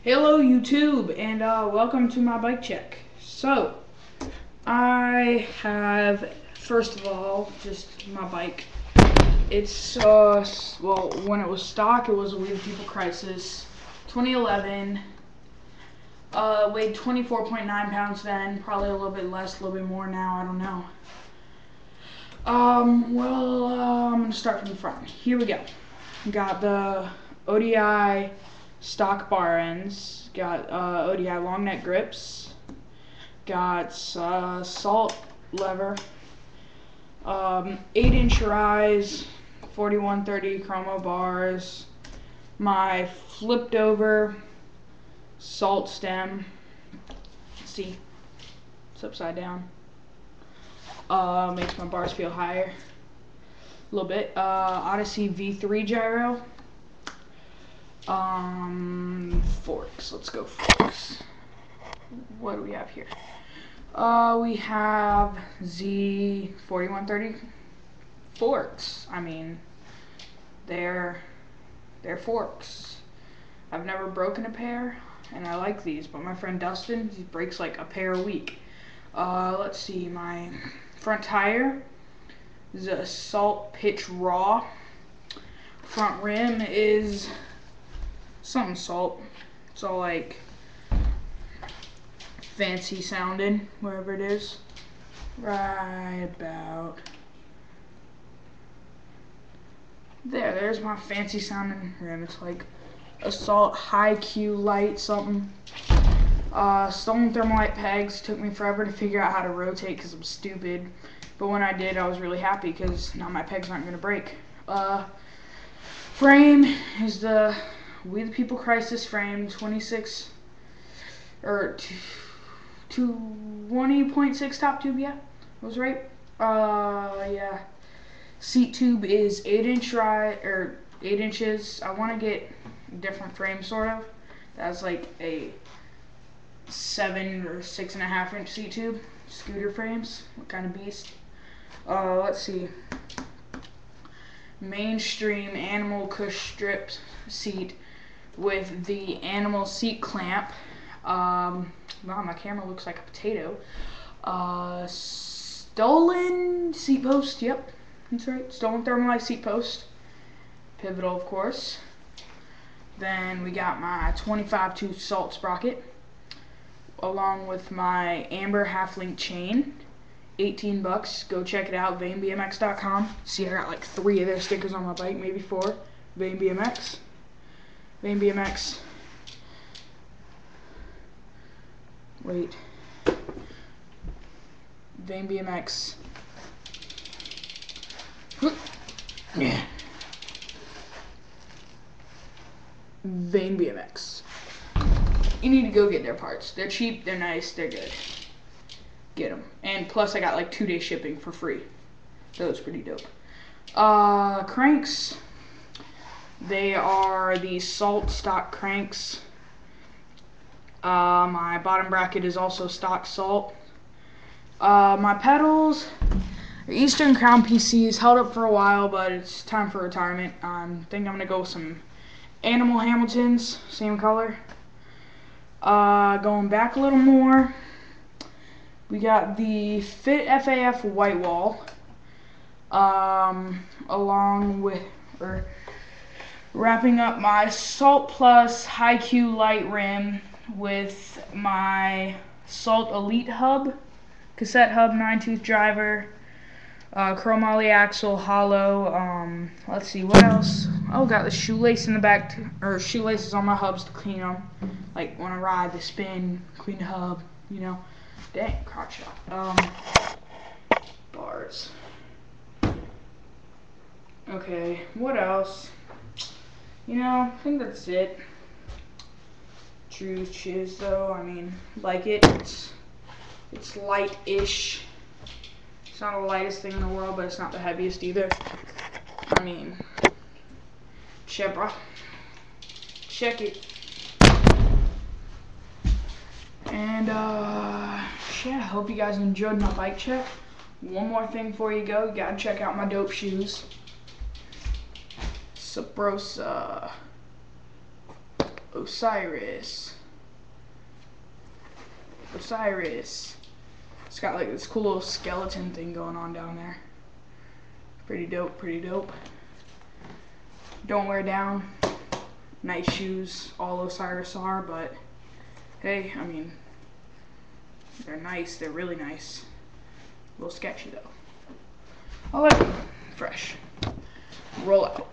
Hello YouTube, and welcome to my bike check. So, I have, first of all, just my bike. It's, well, when it was stock, it was a We the People Crysis 2011. Weighed 24.9 pounds then, probably a little bit less, a little bit more now, I don't know. I'm gonna start from the front. Here we go. Got the ODI stock bar ends, got ODI long neck grips, got salt lever, 8-inch rise, 4130 chromo bars, my flipped over salt stem. See, it's upside down. Makes my bars feel higher a little bit. Odyssey V3 gyro. Forks. Let's go forks. What do we have here? We have Z4130 forks. I mean, they're forks. I've never broken a pair, and I like these, but my friend Dustin, he breaks like a pair a week. Let's see, my front tire is a Salt Pitch Raw. Front rim is something salt. It's all like fancy sounding, wherever it is. Right about there. There's my fancy sounding rim. It's like a Salt High Q Light something. Stolen Thermalite pegs. Took me forever to figure out how to rotate because I'm stupid. But when I did, I was really happy because now my pegs aren't going to break. Frame is the We the People Crysis frame, 26 or 20.6 top tube. Yeah, I was right. Yeah. Seat tube is 8-inch or 8 inches. I want to get a different frame, sort of. That's like a 7 or 6.5 inch seat tube. Scooter frames. What kind of beast? Let's see. Mainstream animal cush strip seat with the animal seat clamp. Wow, my camera looks like a potato. Stolen seat post. Yep, that's right. Stolen Thermalite seat post. Pivotal, of course. Then we got my 25 tooth salt sprocket, along with my amber half-link chain. 18 bucks. Go check it out, VaneBMX.com. See, I got like 3 of their stickers on my bike, maybe 4. VaneBMX. VaneBMX. Wait. VaneBMX. Yeah. VaneBMX. You need to go get their parts. They're cheap, they're nice, they're good. Get them. And plus I got like 2-day shipping for free. That was pretty dope. Cranks. They are the Salt stock cranks. My bottom bracket is also stock Salt. My pedals are Eastern Crown PCs. Held up for a while, but it's time for retirement. I think I'm gonna go with some Animal Hamiltons, same color. Going back a little more, we got the Fit FAF white wall, along with, or wrapping up my Salt Plus High Q Light rim with my Salt Elite hub, cassette hub, 9-tooth driver, chromoly axle, hollow. Let's see, what else? Oh, got the shoelace in the back, or shoelaces on my hubs to clean them. Like when I ride, the spin, clean the hub, you know. Dang, crotch shot. Bars. Okay, what else? You know, I think that's it. Truth is, though, I mean, like it. It's light-ish. It's not the lightest thing in the world, but it's not the heaviest either. I mean, check, bro. Check it. And, yeah, I hope you guys enjoyed my bike check. One more thing before you go, you gotta check out my dope shoes. Sabrosa. Osiris. Osiris. It's got like this cool little skeleton thing going on down there. Pretty dope, pretty dope. Don't wear down. Nice shoes, all Osiris are, but hey, I mean, they're nice, they're really nice. A little sketchy though. I like them. Fresh. Roll out.